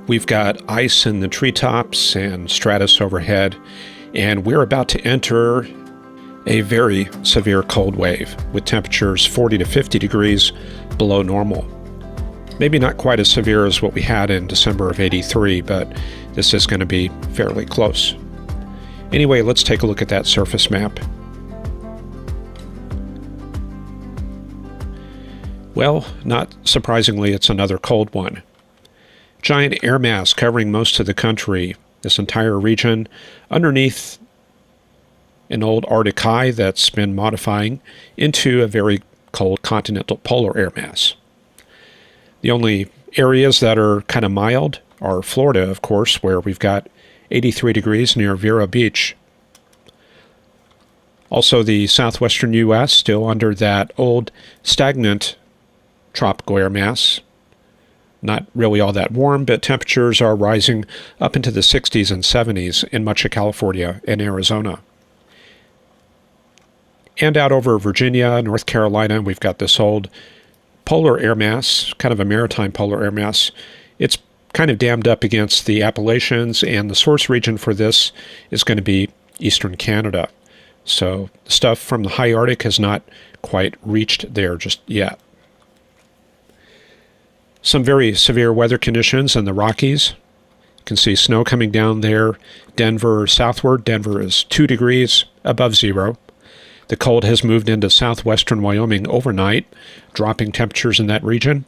We've got ice in the treetops and stratus overhead, and we're about to enter a very severe cold wave with temperatures 40 to 50 degrees below normal. Maybe not quite as severe as what we had in December of '83, but this is going to be fairly close. Anyway, let's take a look at that surface map. Well, not surprisingly, it's another cold one. Giant air mass covering most of the country, this entire region, underneath an old Arctic high that's been modifying into a very cold continental polar air mass. The only areas that are kind of mild are Florida, of course, where we've got 83 degrees near Vero Beach. Also the southwestern U.S. still under that old stagnant tropical air mass. Not really all that warm, but temperatures are rising up into the 60s and 70s in much of California and Arizona. And out over Virginia, North Carolina, we've got this old polar air mass, kind of a maritime polar air mass. It's kind of dammed up against the Appalachians, and the source region for this is going to be eastern Canada. So stuff from the high Arctic has not quite reached there just yet. Some very severe weather conditions in the Rockies. You can see snow coming down there. Denver southward. Denver is 2 degrees above zero. The cold has moved into southwestern Wyoming overnight, dropping temperatures in that region.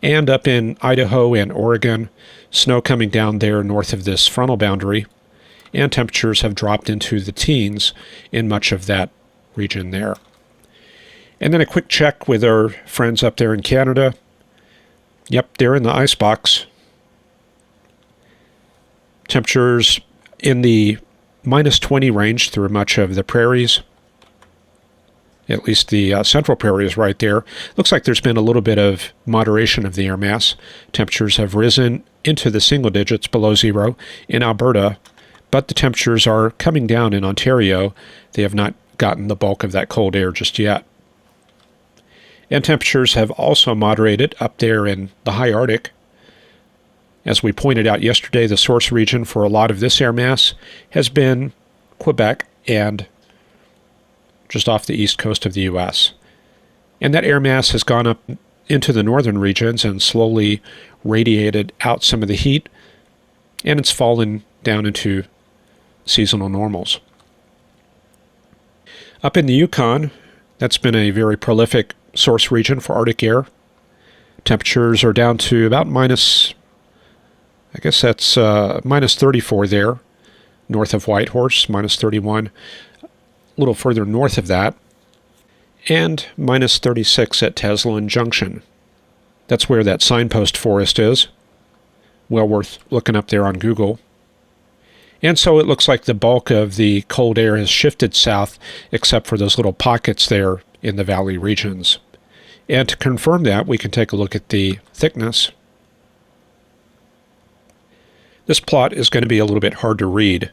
And up in Idaho and Oregon, snow coming down there north of this frontal boundary, and temperatures have dropped into the teens in much of that region there. And then a quick check with our friends up there in Canada. Yep, they're in the icebox. Temperatures in the minus 20 range through much of the prairies. At least the central prairie is right there. Looks like there's been a little bit of moderation of the air mass. Temperatures have risen into the single digits below zero in Alberta, but the temperatures are coming down in Ontario. They have not gotten the bulk of that cold air just yet. And temperatures have also moderated up there in the high Arctic. As we pointed out yesterday, the source region for a lot of this air mass has been Quebec and just off the east coast of the U.S. And that air mass has gone up into the northern regions and slowly radiated out some of the heat, and it's fallen down into seasonal normals. Up in the Yukon, that's been a very prolific source region for Arctic air. Temperatures are down to about minus 34 there, north of Whitehorse, minus 31. A little further north of that, and minus 36 at Teslin Junction. That's where that signpost forest is. Well worth looking up there on Google. And so it looks like the bulk of the cold air has shifted south, except for those little pockets there in the valley regions. And to confirm that, we can take a look at the thickness. This plot is going to be a little bit hard to read.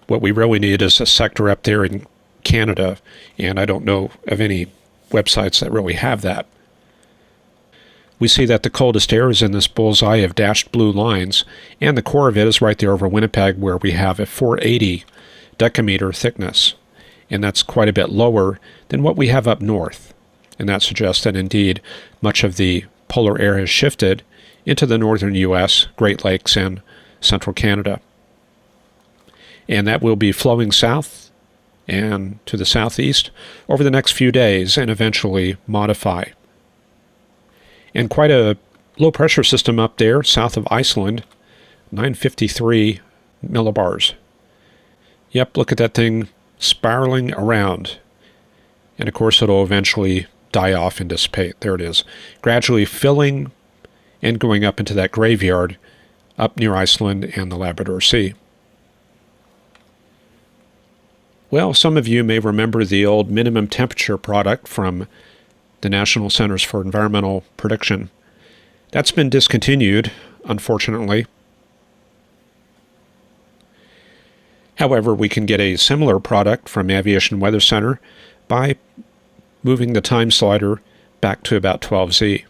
What we really need is a sector up there in Canada, and I don't know of any websites that really have that. We see that the coldest air is in this bullseye of dashed blue lines, and the core of it is right there over Winnipeg, where we have a 480 decameter thickness, and that's quite a bit lower than what we have up north. And that suggests that indeed much of the polar air has shifted into the northern U.S., Great Lakes, and central Canada. And that will be flowing south and to the southeast over the next few days and eventually modify. And quite a low pressure system up there south of Iceland, 953 millibars. Yep, look at that thing spiraling around. And of course it'll eventually die off and dissipate. There it is. Gradually filling and going up into that graveyard up near Iceland and the Labrador Sea. Well, some of you may remember the old minimum temperature product from the National Centers for Environmental Prediction. That's been discontinued, unfortunately. However, we can get a similar product from Aviation Weather Center by moving the time slider back to about 12Z.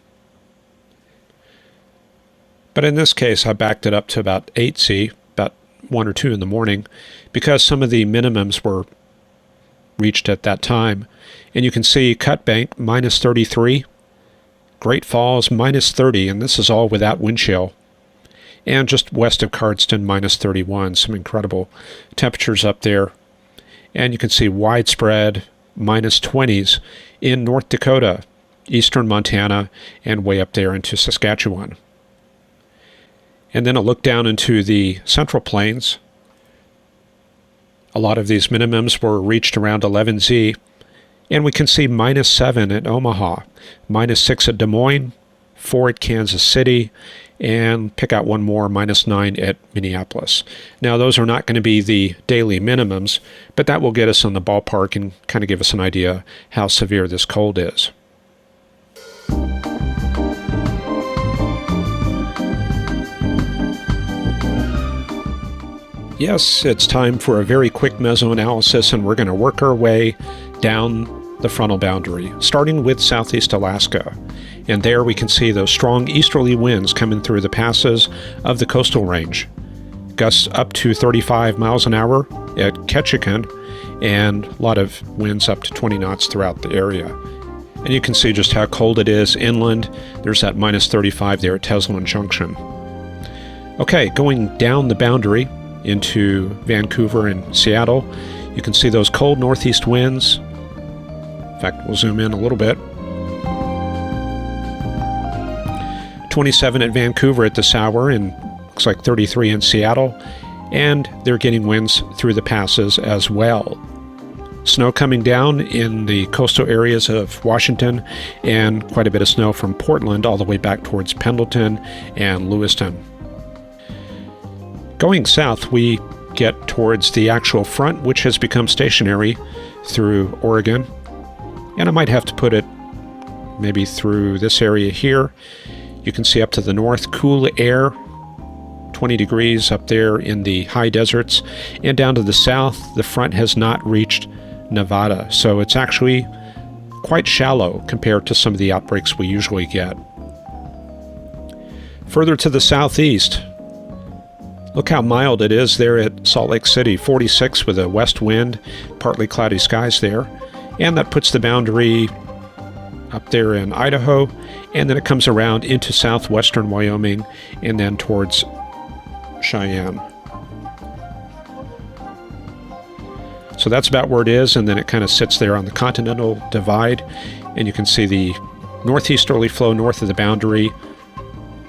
But in this case, I backed it up to about 8Z, about 1 or 2 in the morning, because some of the minimums were reached at that time. And you can see Cut Bank minus 33, Great Falls minus 30, and this is all without wind chill. And just west of Cardston minus 31, some incredible temperatures up there. And you can see widespread minus 20s in North Dakota, eastern Montana, and way up there into Saskatchewan. And then a look down into the Central Plains. A lot of these minimums were reached around 11Z, and we can see minus 7 at Omaha, minus 6 at Des Moines, 4 at Kansas City, and pick out one more, minus 9 at Minneapolis. Now, those are not going to be the daily minimums, but that will get us on the ballpark and kind of give us an idea how severe this cold is. Yes, it's time for a very quick mesoanalysis, and we're going to work our way down the frontal boundary, starting with southeast Alaska. And there we can see those strong easterly winds coming through the passes of the coastal range. Gusts up to 35 miles an hour at Ketchikan, and a lot of winds up to 20 knots throughout the area. And you can see just how cold it is inland. There's that minus 35 there at Teslin Junction. Okay, going down the boundary into Vancouver and Seattle, you can see those cold northeast winds. In fact, we'll zoom in a little bit. 27 at Vancouver at this hour, and looks like 33 in Seattle, and they're getting winds through the passes as well. Snow coming down in the coastal areas of Washington, and quite a bit of snow from Portland all the way back towards Pendleton and Lewiston. Going south, we get towards the actual front, which has become stationary through Oregon. And I might have to put it maybe through this area here. You can see up to the north, cool air, 20 degrees up there in the high deserts. And down to the south, the front has not reached Nevada. So it's actually quite shallow compared to some of the outbreaks we usually get. Further to the southeast, look how mild it is there at Salt Lake City, 46 with a west wind, partly cloudy skies there. And that puts the boundary up there in Idaho, and then it comes around into southwestern Wyoming and then towards Cheyenne. So that's about where it is, and then it kind of sits there on the continental divide, and you can see the northeasterly flow north of the boundary,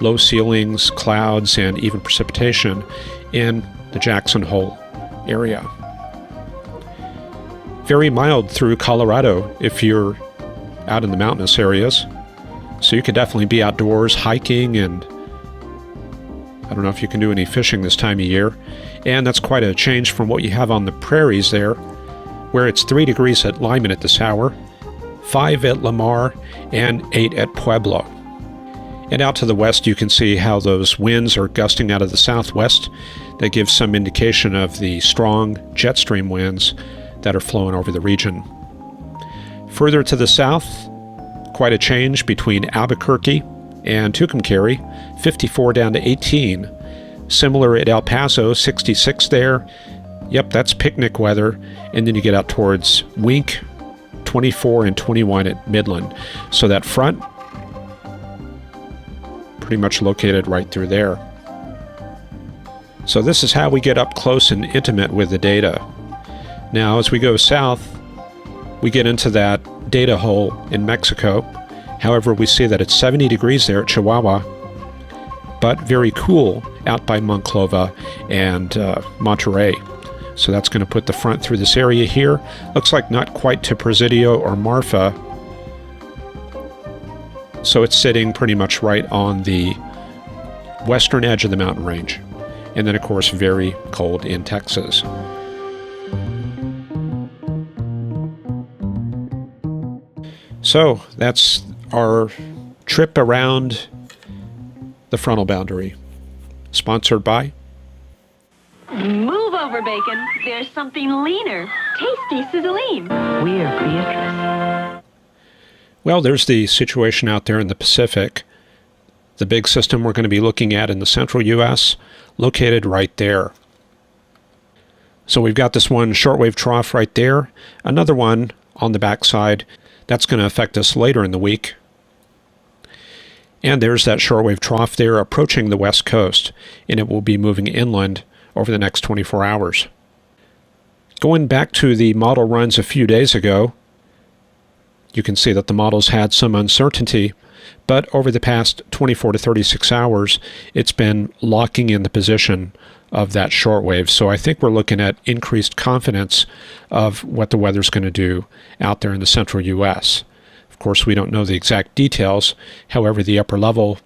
low ceilings, clouds, and even precipitation in the Jackson Hole area. Very mild through Colorado if you're out in the mountainous areas. So you could definitely be outdoors hiking, and I don't know if you can do any fishing this time of year. And that's quite a change from what you have on the prairies there, where it's 3 degrees at Lyman at this hour, 5 at Lamar, and 8 at Pueblo. And out to the west, you can see how those winds are gusting out of the southwest. That gives some indication of the strong jet stream winds that are flowing over the region. Further to the south, quite a change between Albuquerque and Tucumcari, 54 down to 18. Similar at El Paso, 66 there. Yep, that's picnic weather. And then you get out towards Wink, 24 and 21 at Midland. So that front, pretty much located right through there. So this is how we get up close and intimate with the data. Now, as we go south, we get into that data hole in Mexico. However, we see that it's 70 degrees there at Chihuahua, but very cool out by Monclova and Monterey. So that's going to put the front through this area here. Looks like not quite to Presidio or Marfa. So it's sitting pretty much right on the western edge of the mountain range. And then, of course, very cold in Texas. So that's our trip around the frontal boundary. Sponsored by? Move over, Bacon. There's something leaner. Tasty sizzling. We're Beatrice. Well, there's the situation out there in the Pacific. The big system we're going to be looking at in the central U.S., located right there. So we've got this one shortwave trough right there, another one on the backside. That's going to affect us later in the week. And there's that shortwave trough there approaching the west coast, and it will be moving inland over the next 24 hours. Going back to the model runs a few days ago, you can see that the models had some uncertainty, but over the past 24 to 36 hours, it's been locking in the position of that shortwave. So I think we're looking at increased confidence of what the weather's going to do out there in the central U.S. Of course, we don't know the exact details. However, the upper level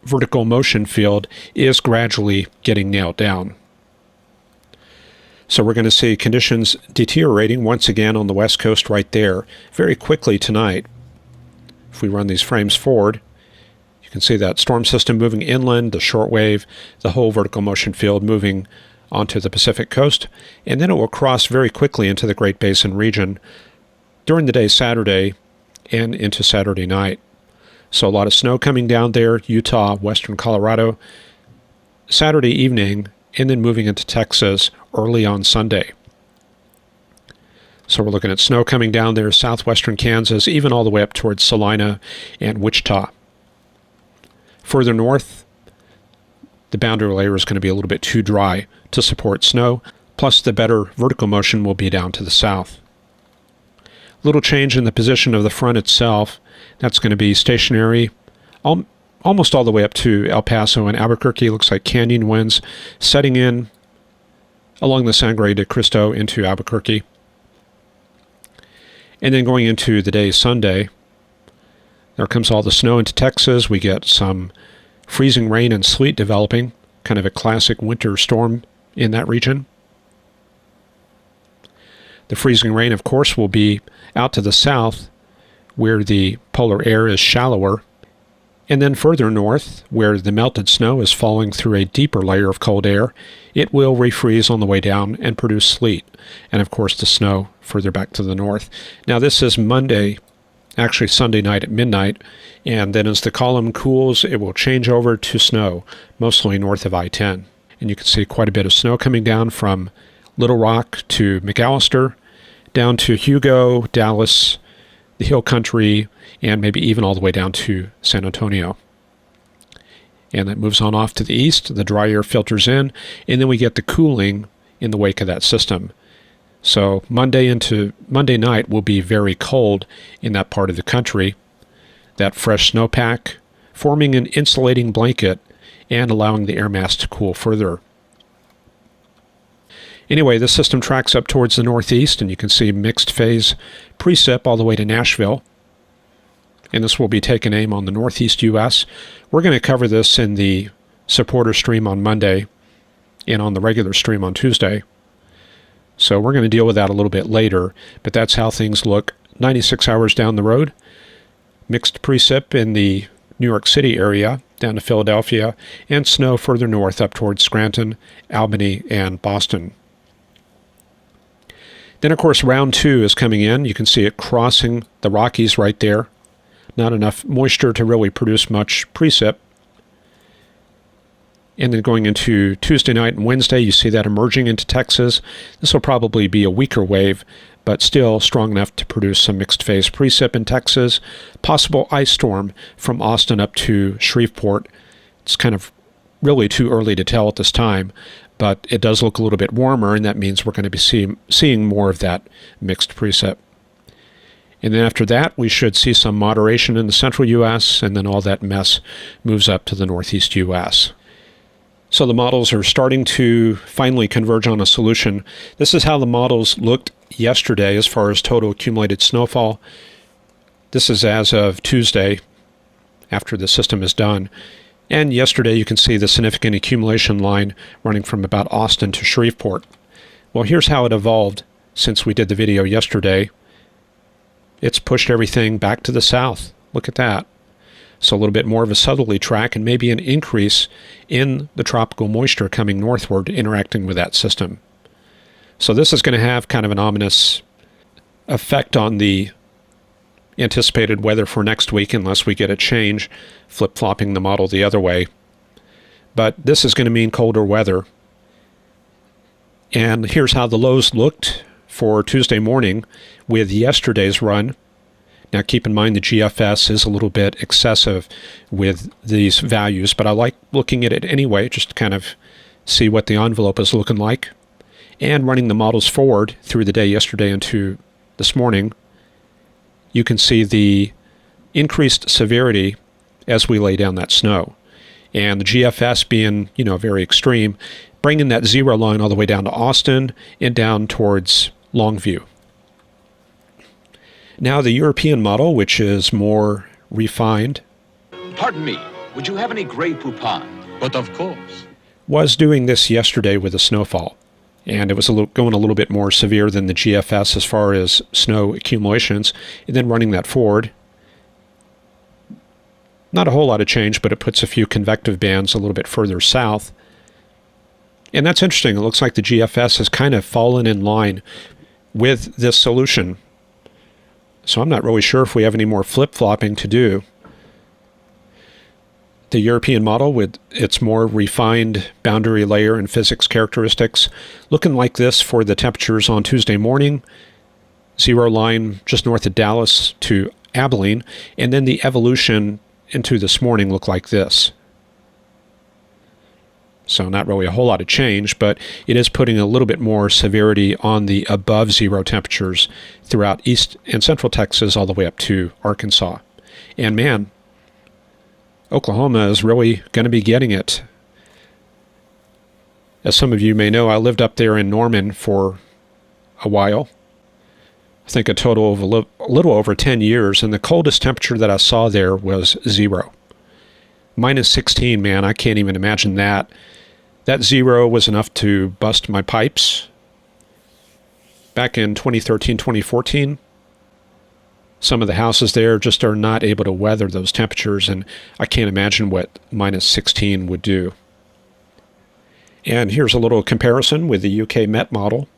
vertical motion field is gradually getting nailed down. So we're going to see conditions deteriorating once again on the west coast right there very quickly tonight. If we run these frames forward, you can see that storm system moving inland, the shortwave, the whole vertical motion field moving onto the Pacific coast, and then it will cross very quickly into the Great Basin region during the day Saturday and into Saturday night. So a lot of snow coming down there, Utah, western Colorado, Saturday evening, and then moving into Texas early on Sunday. So we're looking at snow coming down there, southwestern Kansas, even all the way up towards Salina and Wichita. Further north, the boundary layer is going to be a little bit too dry to support snow, plus the better vertical motion will be down to the south. Little change in the position of the front itself. That's going to be stationary almost all the way up to El Paso and Albuquerque. Looks like canyon winds setting in along the Sangre de Cristo into Albuquerque. And then going into the day Sunday, there comes all the snow into Texas. We get some freezing rain and sleet developing, kind of a classic winter storm in that region. The freezing rain, of course, will be out to the south where the polar air is shallower, and then further north where the melted snow is falling through a deeper layer of cold air, it will refreeze on the way down and produce sleet, and of course the snow further back to the north. Now this is Monday, actually Sunday night at midnight, and then as the column cools, it will change over to snow, mostly north of I-10. And you can see quite a bit of snow coming down from Little Rock to McAllister, down to Hugo, Dallas, the Hill Country, and maybe even all the way down to San Antonio. And that moves on off to the east, the dry air filters in, and then we get the cooling in the wake of that system. So Monday night will be very cold in that part of the country. That fresh snowpack forming an insulating blanket and allowing the air mass to cool further. Anyway, the system tracks up towards the northeast, and you can see mixed phase precip all the way to Nashville. And this will be taking aim on the northeast U.S. We're going to cover this in the supporter stream on Monday and on the regular stream on Tuesday. So we're going to deal with that a little bit later, but that's how things look 96 hours down the road. Mixed precip in the New York City area down to Philadelphia, and snow further north up towards Scranton, Albany, and Boston. Then, of course, round 2 is coming in. You can see it crossing the Rockies right there. Not enough moisture to really produce much precip. And then going into Tuesday night and Wednesday, you see that emerging into Texas. This will probably be a weaker wave, but still strong enough to produce some mixed phase precip in Texas. Possible ice storm from Austin up to Shreveport. It's kind of really too early to tell at this time, but it does look a little bit warmer, and that means we're going to be seeing more of that mixed precip. And then after that, we should see some moderation in the central U.S., and then all that mess moves up to the northeast U.S. So the models are starting to finally converge on a solution. This is how the models looked yesterday as far as total accumulated snowfall. This is as of Tuesday, after the system is done. And yesterday you can see the significant accumulation line running from about Austin to Shreveport. Well, here's how it evolved since we did the video yesterday. It's pushed everything back to the south. Look at that. So a little bit more of a southerly track and maybe an increase in the tropical moisture coming northward interacting with that system. So this is going to have kind of an ominous effect on the anticipated weather for next week unless we get a change, flip-flopping the model the other way. But this is going to mean colder weather. And here's how the lows looked for Tuesday morning with yesterday's run. Now keep in mind the GFS is a little bit excessive with these values, but I like looking at it anyway, just to kind of see what the envelope is looking like. And running the models forward through the day yesterday into this morning, you can see the increased severity as we lay down that snow. And the GFS being, very extreme, bringing that zero line all the way down to Austin and down towards Longview. Now the European model, which is more refined. Pardon me, would you have any Grey Poupon? But of course. Was doing this yesterday with a snowfall. And it was going a little bit more severe than the GFS as far as snow accumulations. And then running that forward. Not a whole lot of change, but it puts a few convective bands a little bit further south. And that's interesting. It looks like the GFS has kind of fallen in line with this solution. So I'm not really sure if we have any more flip-flopping to do. The European model with its more refined boundary layer and physics characteristics looking like this for the temperatures on Tuesday morning. Zero line just north of Dallas to Abilene. And then the evolution into this morning looked like this. So not really a whole lot of change, but it is putting a little bit more severity on the above zero temperatures throughout east and central Texas all the way up to Arkansas. And man, Oklahoma is really going to be getting it. As some of you may know, I lived up there in Norman for a while. I think a total of a little over 10 years, and the coldest temperature that I saw there was 0. Minus 16, man, I can't even imagine that. That 0 was enough to bust my pipes. Back in 2013, 2014, some of the houses there just are not able to weather those temperatures, and I can't imagine what minus 16 would do. And here's a little comparison with the UK Met model.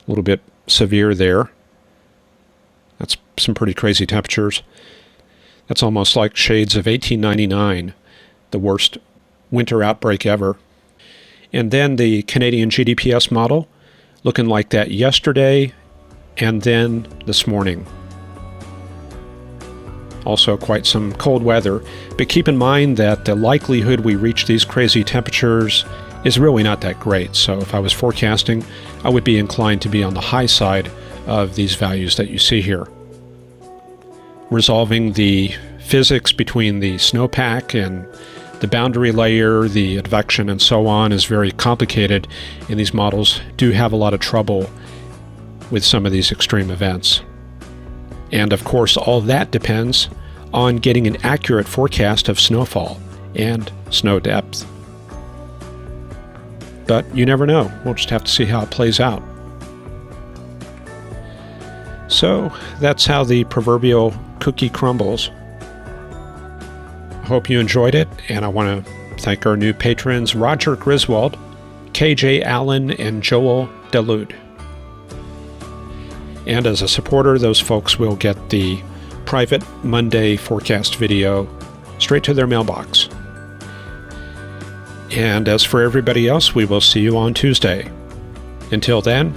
A little bit severe there. That's some pretty crazy temperatures. That's almost like shades of 1899, the worst winter outbreak ever. And then the Canadian GDPS model, looking like that yesterday and then this morning. Also quite some cold weather, but keep in mind that the likelihood we reach these crazy temperatures is really not that great. So if I was forecasting, I would be inclined to be on the high side of these values that you see here. Resolving the physics between the snowpack and the boundary layer, the advection, and so on is very complicated, and these models do have a lot of trouble with some of these extreme events. And of course, all that depends on getting an accurate forecast of snowfall and snow depth. But you never know. We'll just have to see how it plays out. So that's how the proverbial cookie crumbles. I hope you enjoyed it, and I want to thank our new patrons Roger Griswold, KJ Allen, and Joel Delude. And as a supporter, those folks will get the private Monday forecast video straight to their mailbox. And as for everybody else, we will see you on Tuesday. Until then,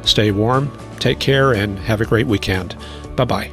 stay warm, take care, and have a great weekend. Bye-bye.